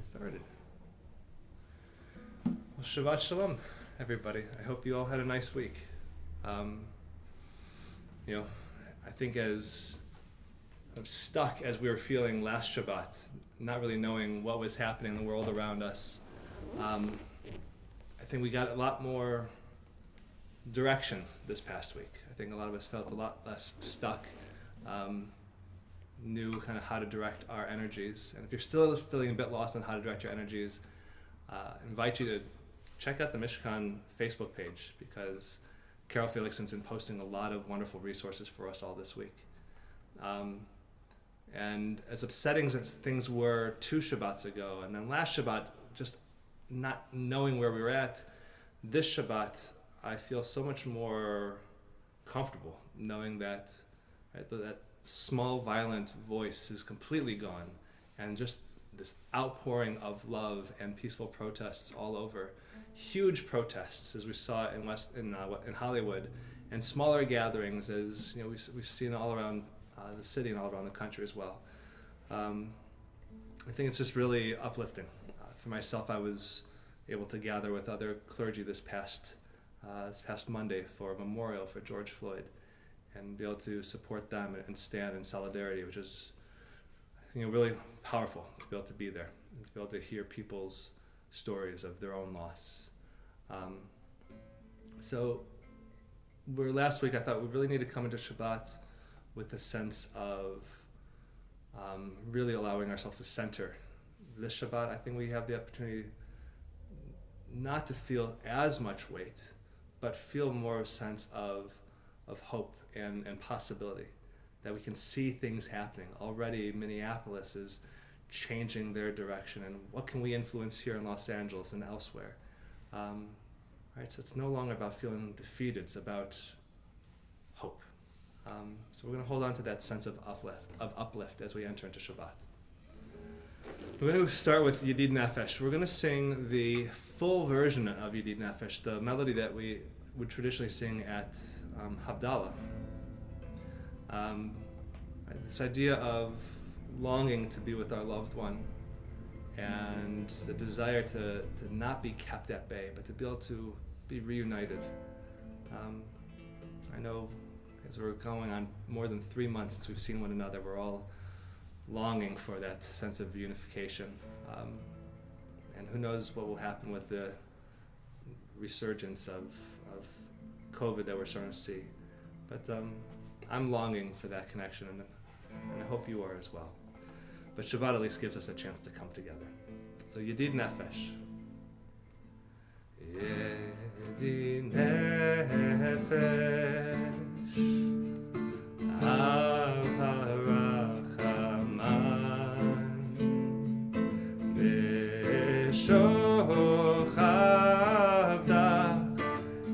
Get started. Well, Shabbat Shalom, everybody. I hope you all had a nice week. I think as I'm stuck as we were feeling last Shabbat, not really knowing what was happening in the world around us, I think we got a lot more direction this past week. I think a lot of us felt a lot less stuck, knew kind of how to direct our energies. And if you're still feeling a bit lost on how to direct your energies, I invite you to check out the Mishkon Facebook page, because Carol Felixson's been posting a lot of wonderful resources for us all this week. And as upsetting as things were 2 Shabbats ago, and then last Shabbat, just not knowing where we were at, this Shabbat, I feel so much more comfortable knowing that, right, that small violent voice is completely gone, and just this outpouring of love and peaceful protests all over. Huge protests, as we saw in Hollywood, and smaller gatherings, as we've seen all around the city and all around the country as well. I think it's just really uplifting. For myself, I was able to gather with other clergy this past Monday for a memorial for George Floyd, and be able to support them and stand in solidarity, which is, really powerful to be able to be there and to be able to hear people's stories of their own loss. So last week I thought we really need to come into Shabbat with a sense of really allowing ourselves to center. This Shabbat, I think we have the opportunity not to feel as much weight, but feel more of a sense of hope and possibility, that we can see things happening. Already Minneapolis is changing their direction, and what can we influence here in Los Angeles and elsewhere? Right, so it's no longer about feeling defeated, it's about hope. So we're going to hold on to that sense of uplift as we enter into Shabbat. We're going to start with Yedid Nefesh. We're going to sing the full version of Yedid Nefesh, the melody that we would traditionally sing at Havdalah. This idea of longing to be with our loved one, and the desire to not be kept at bay, but to be able to be reunited. I know as we're going on more than 3 months since we've seen one another, we're all longing for that sense of unification. And who knows what will happen with the resurgence of COVID that we're starting to see. But I'm longing for that connection, and I hope you are as well. But Shabbat at least gives us a chance to come together. So Yedid Nefesh. Yedid Nefesh Av HaRachaman B'Shochavdach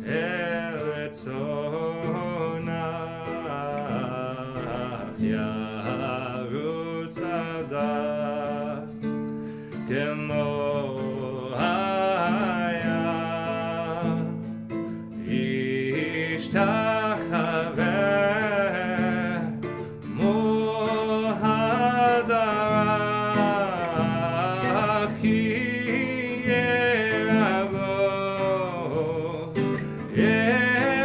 El Retzonach Yarutz Adah Kemo Haya Ishtachaveh Mohadara Ki Yeravo Yedidutach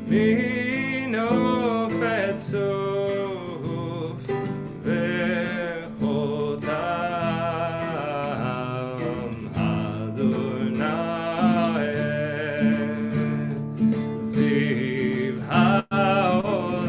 Minofetzuf Vechotam Adonai Ziv HaOlam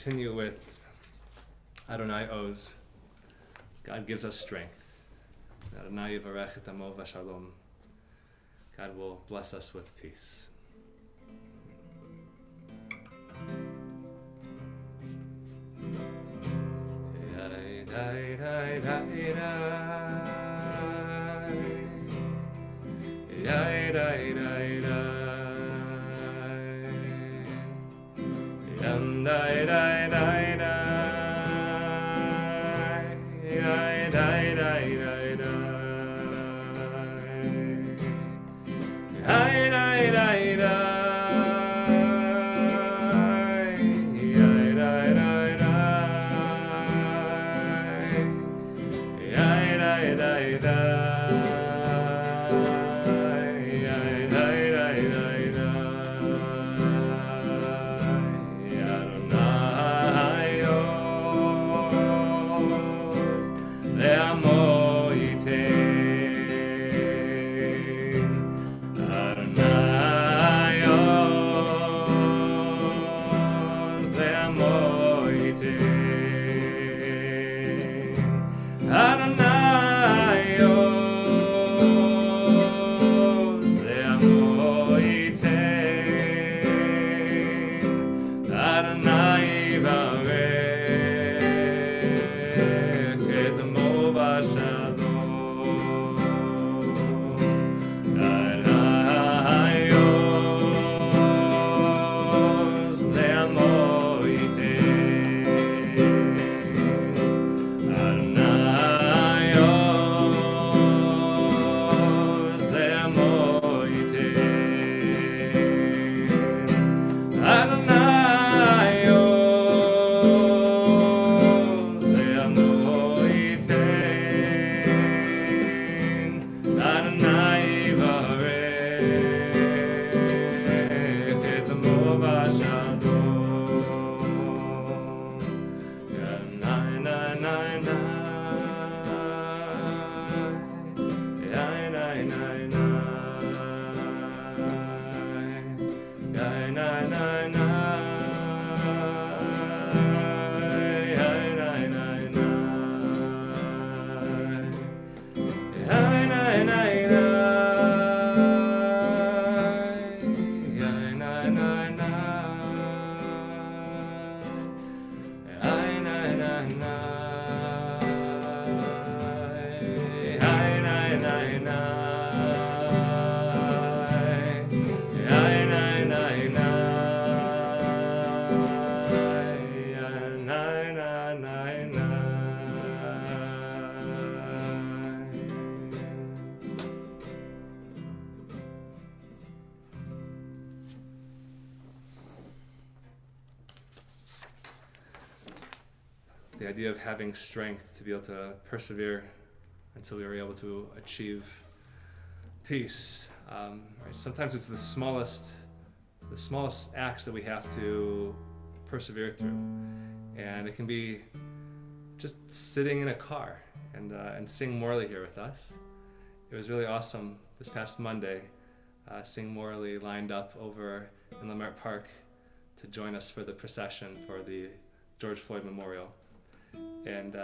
Continue with Adonai Oz. God gives us strength. Adonai Yivarech et amo v'shalom. God will bless us with peace. the idea of having strength to be able to persevere until we were able to achieve peace. Right? Sometimes it's the smallest acts that we have to persevere through, and it can be just sitting in a car and seeing Morley here with us. It was really awesome this past Monday, seeing Morley lined up over in Lamert Park to join us for the procession for the George Floyd Memorial. And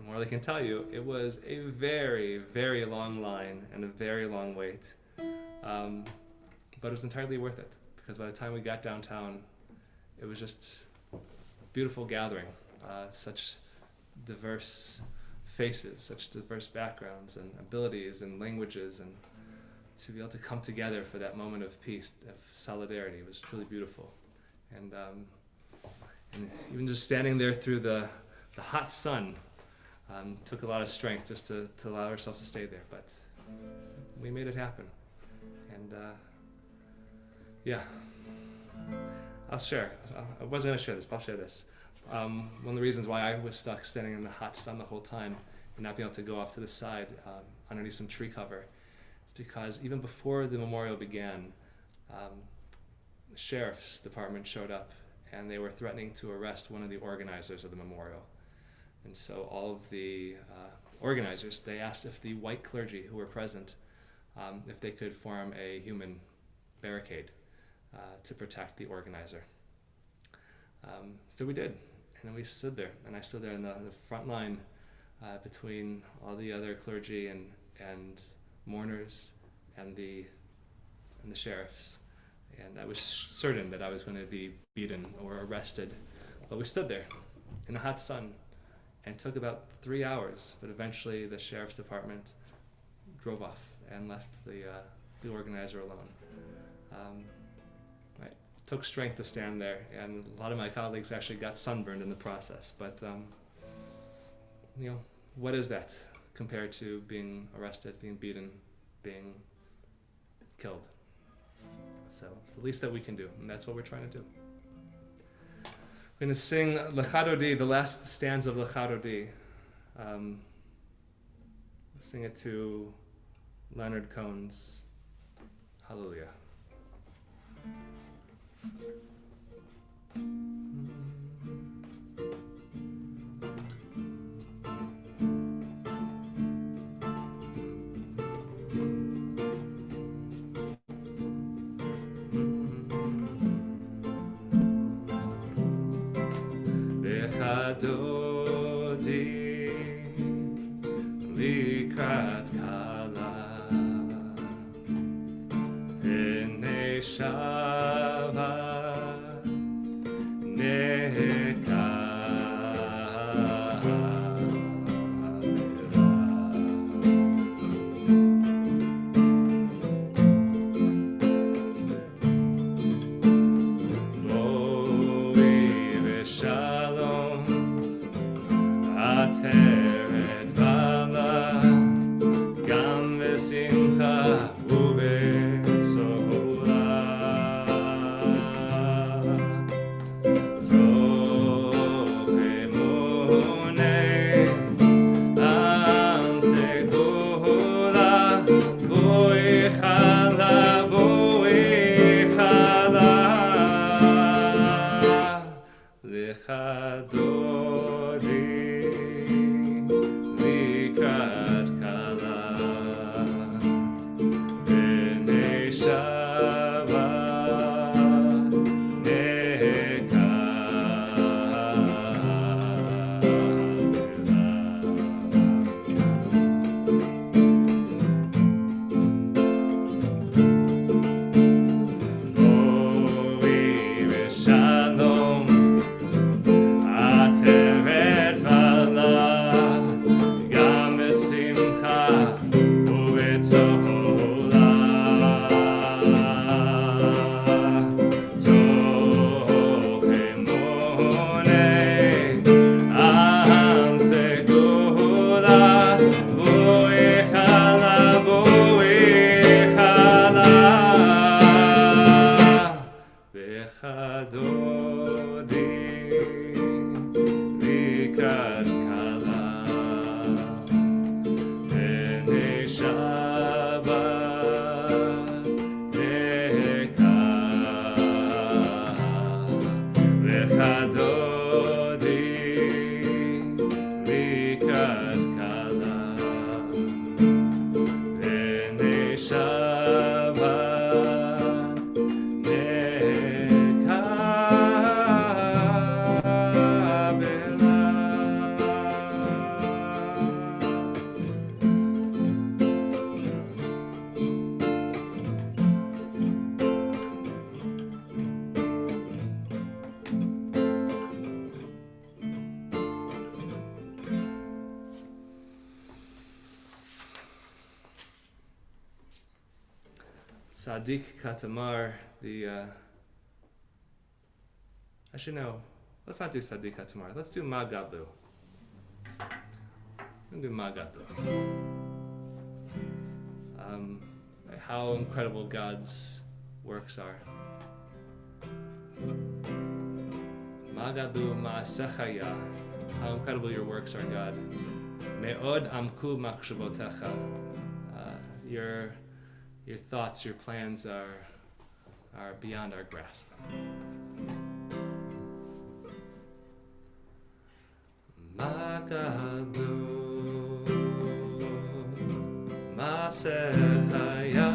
Morley can tell you, it was a very, very long line and a very long wait. But it was entirely worth it, because by the time we got downtown, it was just a beautiful gathering. Such diverse faces, such diverse backgrounds and abilities and languages, and to be able to come together for that moment of peace, of solidarity, was truly beautiful. And even just standing there through the hot sun took a lot of strength just to allow ourselves to stay there, but we made it happen. And yeah, I'll share. I wasn't going to share this, but I'll share this. One of the reasons why I was stuck standing in the hot sun the whole time and not being able to go off to the side underneath some tree cover is because even before the memorial began, the sheriff's department showed up and they were threatening to arrest one of the organizers of the memorial. And so all of the organizers, they asked if the white clergy who were present, if they could form a human barricade to protect the organizer. So we did, and we stood there, and I stood there in the front line between all the other clergy and mourners and the sheriffs. And I was certain that I was going to be beaten or arrested, but we stood there in the hot sun, and it took about 3 hours, but eventually the sheriff's department drove off and left the organizer alone. It took strength to stand there, and a lot of my colleagues actually got sunburned in the process, but what is that compared to being arrested, being beaten, being killed? So it's the least that we can do, and that's what we're trying to do. We're going to sing Lechadodi, the last stanza of Lechadodi. Sing it to Leonard Cohen's Hallelujah. Lechadodi likrat kala pnei shava Tzaddik Katamar, actually no, let's not do Tzaddik Katamar, let's do Magadlu. I'm going to do Magadlu. How incredible God's works are. Magadu ma'asechaya. How incredible your works are, God. Me'od amku machshavotecha. Your thoughts, your plans are beyond our grasp. Magadu ma'asechaya.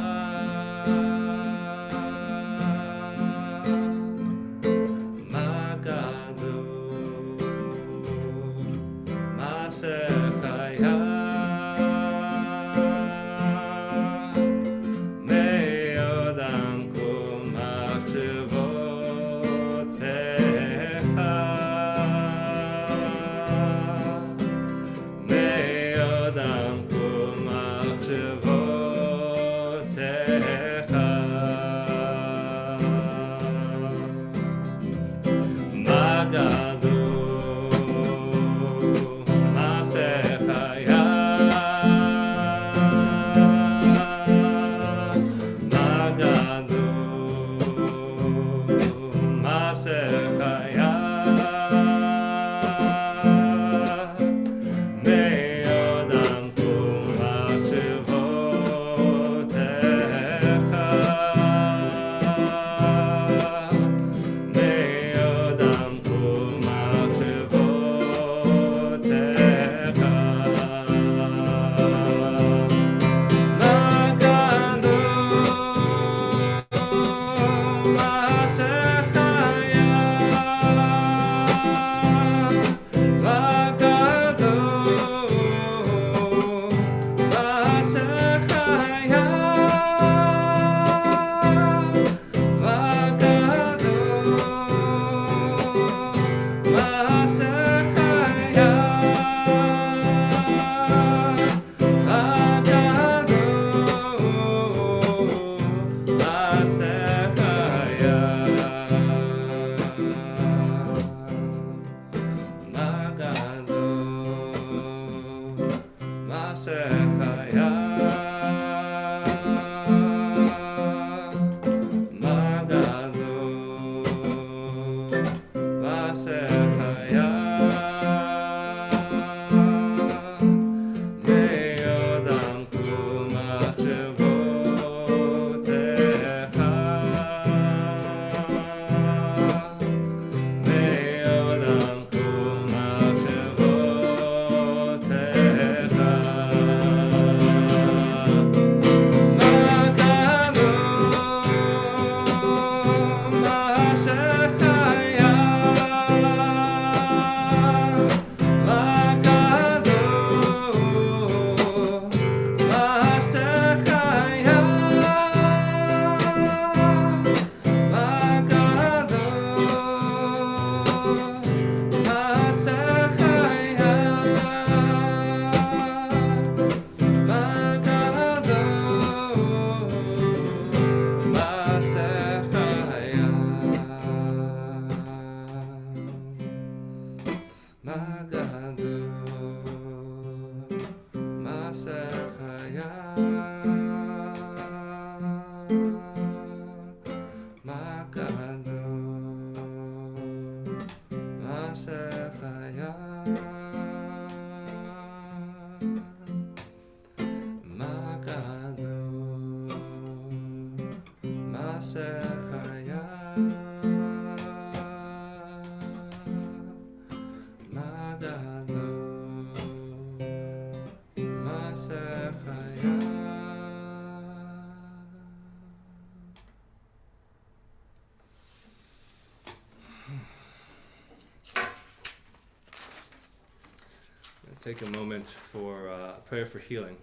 Take a moment for prayer for healing.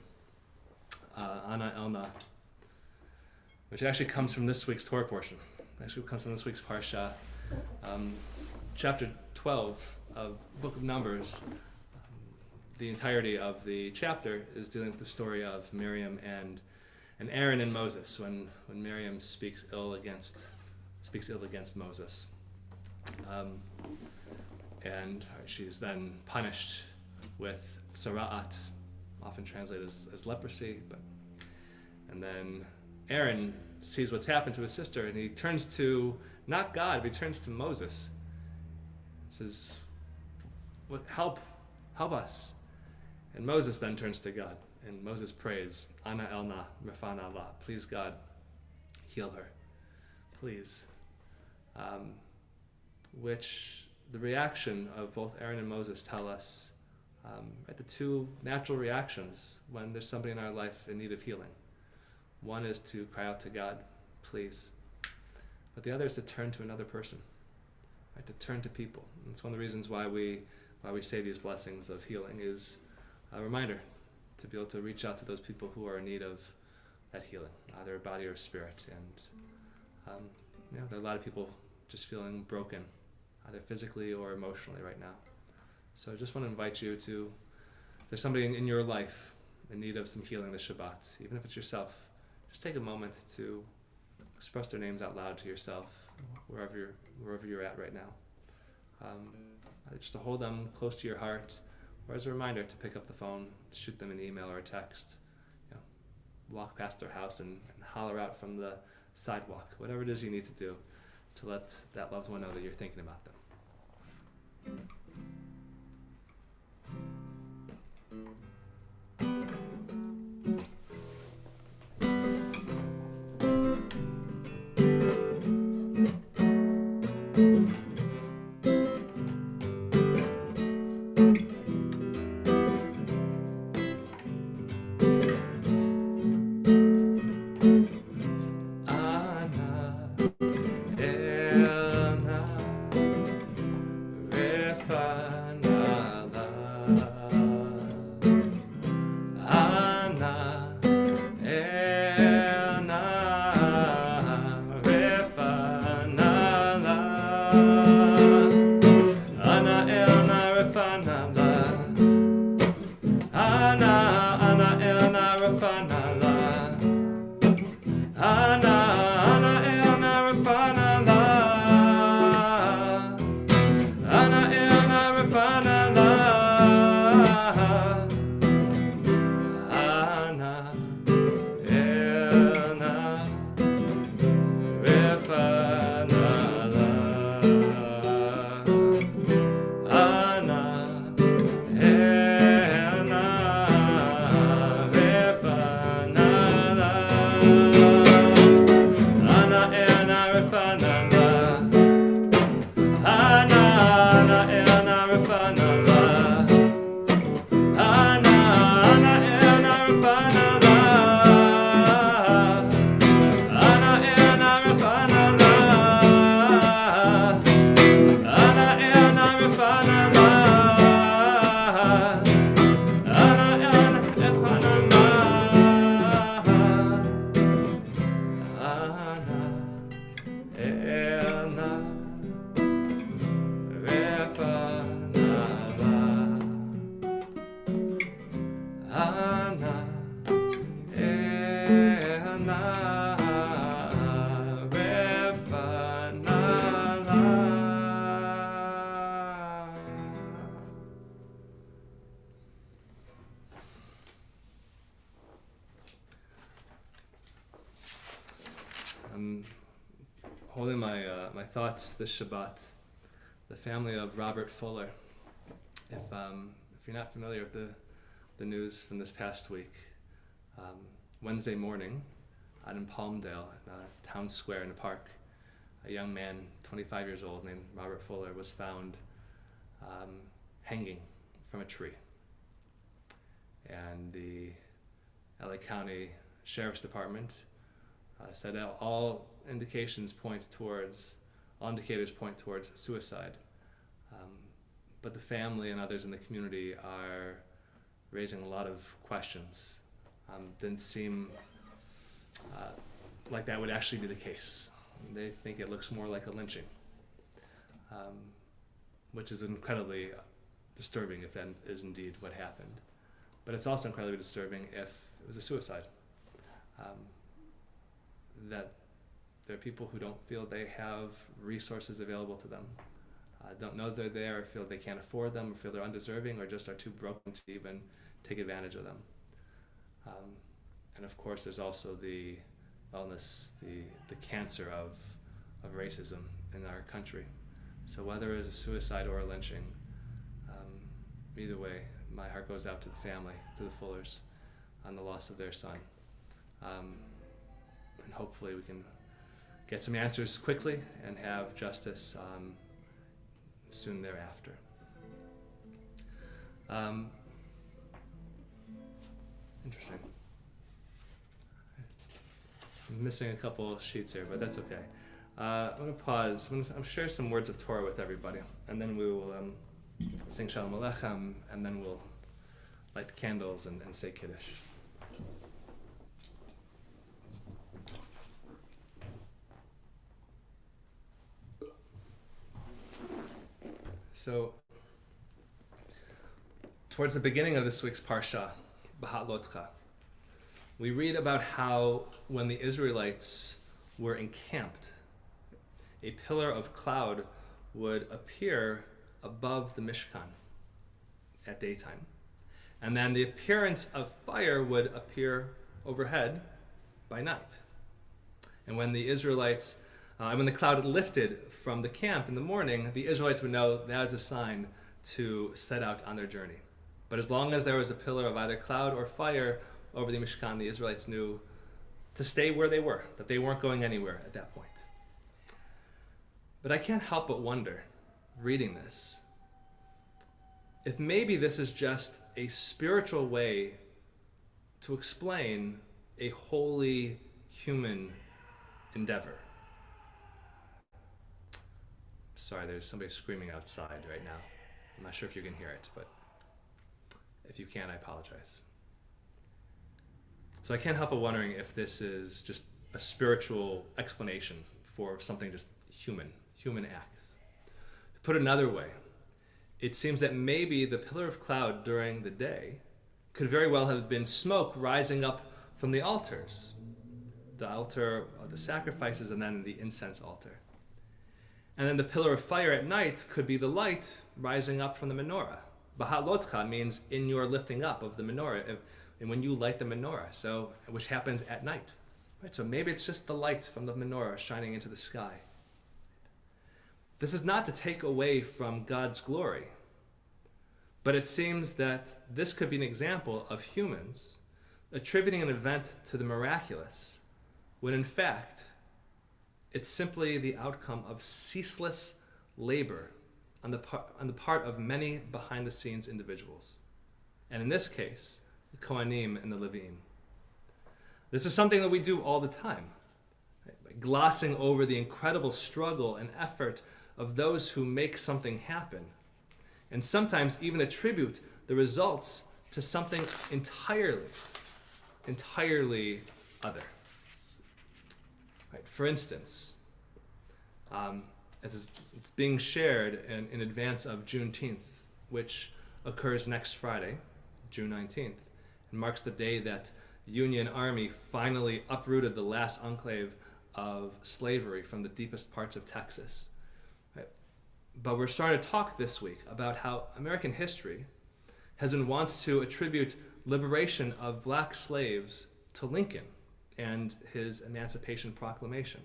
Ana Elna, which actually comes from this week's Torah portion. Actually comes from this week's Parsha. Chapter 12 of Book of Numbers. The entirety of the chapter is dealing with the story of Miriam and and Aaron and Moses when Miriam speaks ill against Moses. And she's then punished with sara'at, often translated as leprosy. And then Aaron sees what's happened to his sister, and he turns to, not God, but he turns to Moses. He says, "What, help us." And Moses then turns to God, and Moses prays, "Ana elna refana la," please God, heal her, please. Which the reaction of both Aaron and Moses tell us the two natural reactions when there's somebody in our life in need of healing. One is to cry out to God, please. But the other is to turn to another person, right? To turn to people. And it's one of the reasons why we say these blessings of healing, is a reminder to be able to reach out to those people who are in need of that healing, either body or spirit. And there are a lot of people just feeling broken, either physically or emotionally right now. So I just want to invite you to, if there's somebody in your life in need of some healing this Shabbat, even if it's yourself, just take a moment to express their names out loud to yourself, wherever you're at right now. Just to hold them close to your heart, or as a reminder to pick up the phone, shoot them an email or a text, walk past their house and holler out from the sidewalk, whatever it is you need to do to let that loved one know that you're thinking about them. I'm holding my thoughts this Shabbat, the family of Robert Fuller. If you're not familiar with the news from this past week, Wednesday morning out in Palmdale, in a town square in a park, a young man, 25 years old, named Robert Fuller, was found hanging from a tree. And the LA County Sheriff's Department said all indicators point towards suicide. But the family and others in the community are raising a lot of questions. Didn't seem like that would actually be the case. They think it looks more like a lynching, which is incredibly disturbing if that is indeed what happened. But it's also incredibly disturbing if it was a suicide. that there are people who don't feel they have resources available to them, don't know they're there, or feel they can't afford them, or feel they're undeserving, or just are too broken to even take advantage of them. And of course, there's also the illness, the cancer of racism in our country. So whether it's a suicide or a lynching, either way, my heart goes out to the family, to the Fullers, on the loss of their son. And hopefully we can get some answers quickly and have justice soon thereafter. Interesting. I'm missing a couple sheets here, but that's okay. I'm going to pause. I'm share some words of Torah with everybody, and then we will sing Shalom Aleichem, and then we'll light the candles and say Kiddush. So, towards the beginning of this week's Parsha, B'Halotcha, we read about how when the Israelites were encamped, a pillar of cloud would appear above the Mishkan at daytime. And then the appearance of fire would appear overhead by night. And when the Israelites, when the cloud lifted from the camp in the morning, the Israelites would know that was a sign to set out on their journey. But as long as there was a pillar of either cloud or fire over the Mishkan, the Israelites knew to stay where they were, that they weren't going anywhere at that point. But I can't help but wonder, reading this, if maybe this is just a spiritual way to explain a wholly human endeavor. Sorry, there's somebody screaming outside right now. I'm not sure if you can hear it, but if you can, I apologize. So I can't help but wondering if this is just a spiritual explanation for something just human acts. To put it another way, it seems that maybe the pillar of cloud during the day could very well have been smoke rising up from the altars, the altar of the sacrifices and then the incense altar. And then the pillar of fire at night could be the light rising up from the menorah. B'Halotcha means in your lifting up of the menorah, and when you light the menorah, so which happens at night. Right? So maybe it's just the light from the menorah shining into the sky. This is not to take away from God's glory, but it seems that this could be an example of humans attributing an event to the miraculous, when in fact, it's simply the outcome of ceaseless labor on the part of many behind-the-scenes individuals. And in this case, the Kohanim and the Levim. This is something that we do all the time, right? Glossing over the incredible struggle and effort of those who make something happen, and sometimes even attribute the results to something entirely other. Right? For instance, as it's being shared in advance of Juneteenth, which occurs next Friday, June 19th, and marks the day that the Union Army finally uprooted the last enclave of slavery from the deepest parts of Texas. Right? But we're starting to talk this week about how American history has been wants to attribute liberation of black slaves to Lincoln and his Emancipation Proclamation,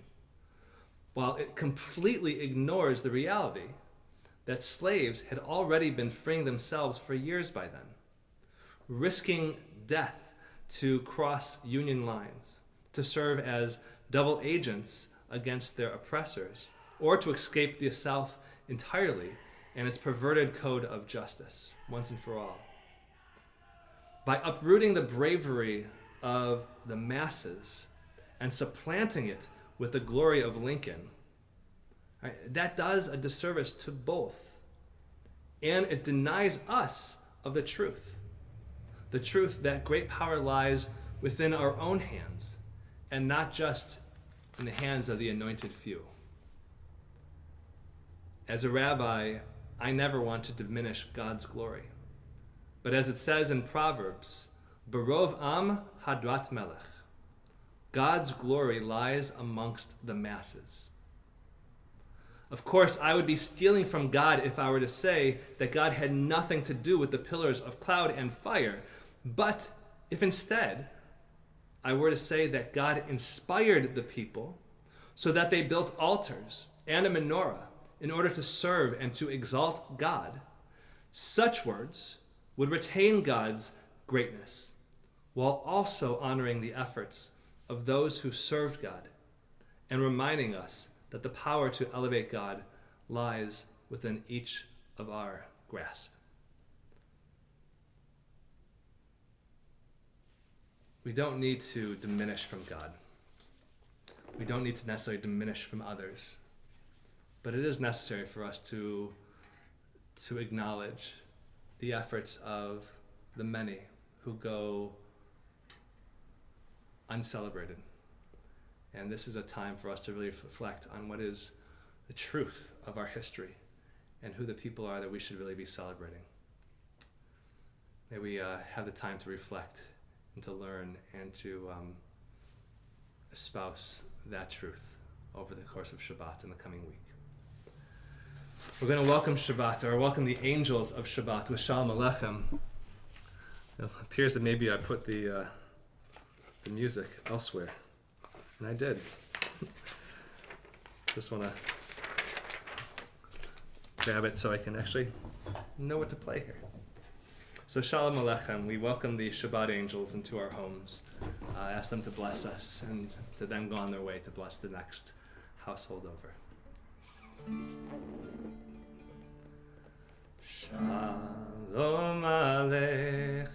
while it completely ignores the reality that slaves had already been freeing themselves for years by then, risking death to cross Union lines, to serve as double agents against their oppressors, or to escape the South entirely and its perverted code of justice, once and for all. By uprooting the bravery of the masses and supplanting it with the glory of Lincoln, right, that does a disservice to both. And it denies us of the truth that great power lies within our own hands and not just in the hands of the anointed few. As a rabbi, I never want to diminish God's glory. But as it says in Proverbs, Barov am hadrat melech, God's glory lies amongst the masses. Of course, I would be stealing from God if I were to say that God had nothing to do with the pillars of cloud and fire. But if instead I were to say that God inspired the people so that they built altars and a menorah in order to serve and to exalt God, such words would retain God's greatness while also honoring the efforts of those who served God and reminding us that the power to elevate God lies within each of our grasp. We don't need to diminish from God. We don't need to necessarily diminish from others. But it is necessary for us to acknowledge the efforts of the many who go uncelebrated. And this is a time for us to really reflect on what is the truth of our history and who the people are that we should really be celebrating. May we have the time to reflect and to learn and to espouse that truth over the course of Shabbat in the coming week. We're going to welcome Shabbat, or welcome the angels of Shabbat with Shalom Aleichem. It appears that maybe I put the music elsewhere, and I did. Just want to grab it so I can actually know what to play here. So Shalom Aleichem, we welcome the Shabbat angels into our homes. Ask them to bless us and to then go on their way to bless the next household over. Shalom Aleichem,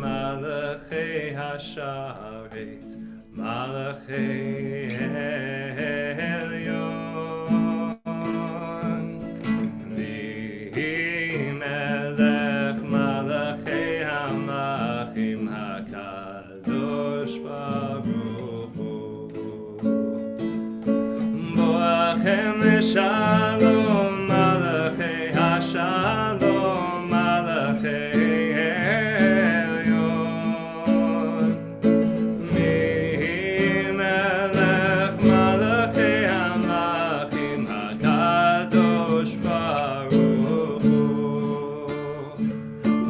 Malachei Hasharet, Malachei Elyon, V'melech Malachei Hamlachim HaKadosh Baruch Hu, Boachem Shalom Malachei Hashalom Malachei Elyon, Mimelech Malachei Hamlachim HaKadosh Baruch Hu,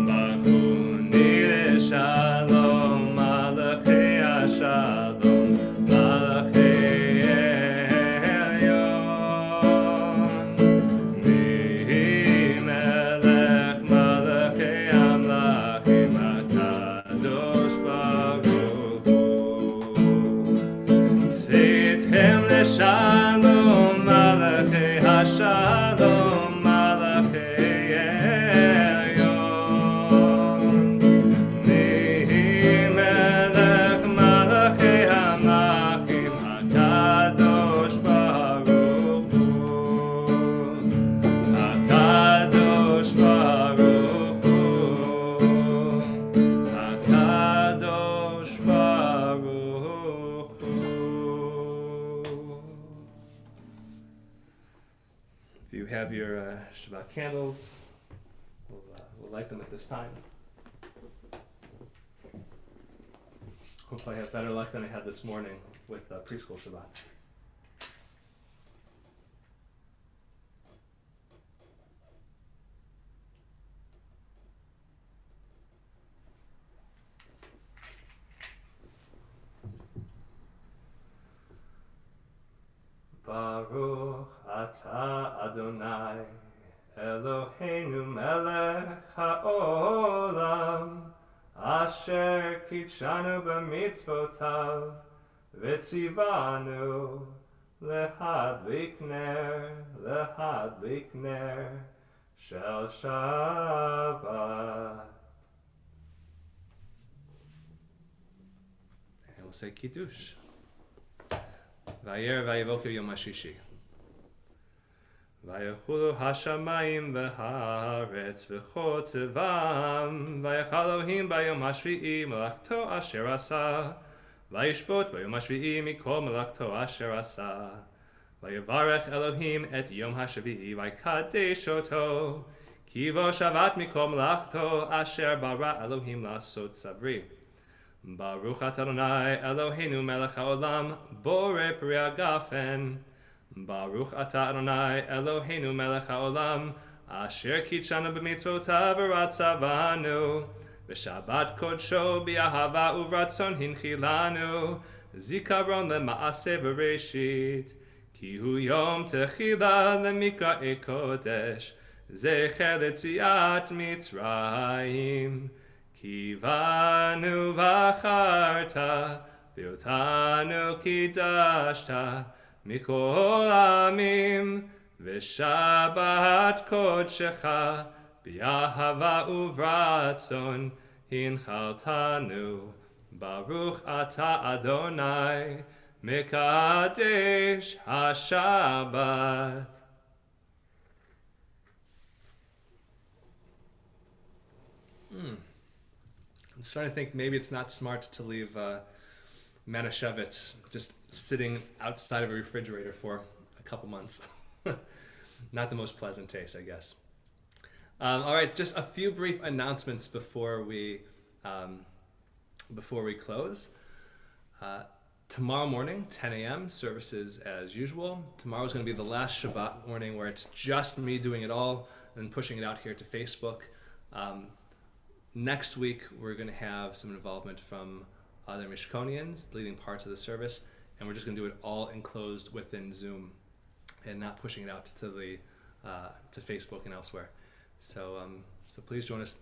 Bachuni Shalom Malachei Hashalom Malachei Elyon, Mimelech Malachei Hamlachim HaKadosh Baruch Hu, Tzidchem Leshalom Malachei Hashalom Malachei Elyon, Mimelech Malachei Hamlachim HaKadosh Baruch Hu, HaKadosh Baruch Hu, HaKadosh Baruch Hu. If you have your Shabbat candles, we'll light them at this time. Hopefully I have better luck than I had this morning with preschool Shabbat. Baruch atah Adonai Eloheinu melech haolam asher kitshanu b'mitzvotav v'tzivanu lehadlik ner shel Shabbat. And we'll say Kiddush. Vayer vayevoker yom hashishi. Vayechulu hashamayim v'haaretz v'chotzevam vayechal Elohim bayom hashvi'i melachto asher asa vayishbot bayom hashvi'i mikol melachto asher asa vayevarech Elohim et yom hashvi'i vaykadesh oto ki vo shavat mikol melachto asher bara Elohim lasot savri Baruch atah Adonai Eloheinu melech haolam borei peri hagafen. Baruch atah Adonai Eloheinu melech haolam asher kitshanu b'mitzvotav v'ratzavanu v'shabbat kodsho b'ahava uvratzon hinchilanu zikaron lema'aseh v'reshit ki hu yom techila lemikra'ei kodesh zecher letziat Mitzrayim Kivanu v'acharta v'otanu kidashta mikol amim v'shabbat kodshecha b'ahava uvratzon hinchaltanu Baruch atah Adonai mekadesh hashabbat. I'm starting to think maybe it's not smart to leave Manischewitz just sitting outside of a refrigerator for a couple months. Not the most pleasant taste, I guess. All right, just a few brief announcements before we close. Tomorrow morning, 10 a.m., services as usual. Tomorrow's going to be the last Shabbat morning where it's just me doing it all and pushing it out here to Facebook. Next week, we're going to have some involvement from other Mishkonians leading parts of the service, and we're just going to do it all enclosed within Zoom and not pushing it out to Facebook and elsewhere. So please join us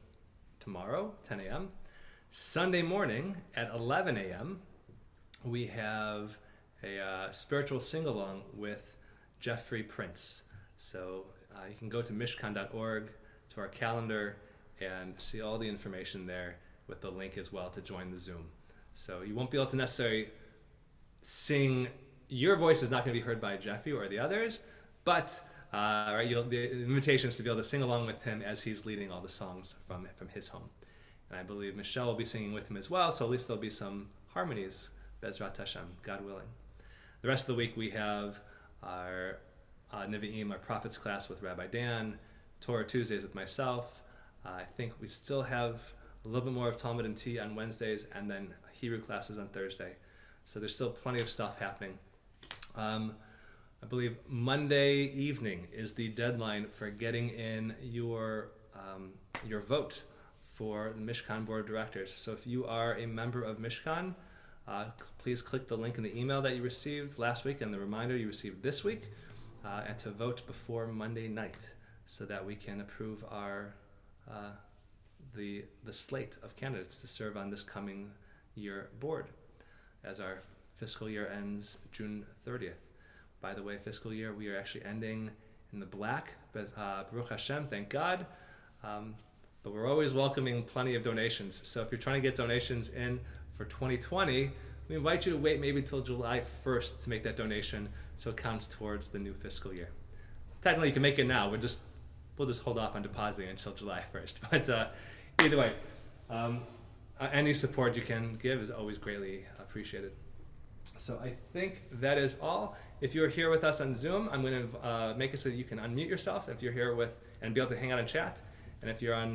tomorrow, 10 a.m. Sunday morning at 11 a.m., we have a spiritual sing-along with Jeffrey Prince. So you can go to mishkan.org, to our calendar, and see all the information there with the link as well to join the Zoom. So you won't be able to necessarily sing, your voice is not going to be heard by Jeffrey or the others, but the invitation is to be able to sing along with him as he's leading all the songs from his home. And I believe Michelle will be singing with him as well, so at least there'll be some harmonies, Bezrat Hashem, God willing. The rest of the week we have our Nevi'im, our prophets class with Rabbi Dan, Torah Tuesdays with myself. I think we still have a little bit more of Talmud and Tea on Wednesdays, and then Hebrew classes on Thursday. So there's still plenty of stuff happening. I believe Monday evening is the deadline for getting in your vote for the Mishkan Board of Directors. So if you are a member of Mishkan, please click the link in the email that you received last week and the reminder you received this week, and to vote before Monday night so that we can approve our the slate of candidates to serve on this coming year board as our fiscal year ends June 30th. By the way, fiscal year, we are actually ending in the black, Baruch Hashem, thank God. But we're always welcoming plenty of donations. So if you're trying to get donations in for 2020, we invite you to wait maybe till July 1st to make that donation so it counts towards the new fiscal year. Technically, you can make it now. We'll just hold off on depositing until July 1st. But either way, any support you can give is always greatly appreciated. So I think that is all. If you're here with us on Zoom, I'm going to make it so that you can unmute yourself if you're here and be able to hang out and chat. And if you're on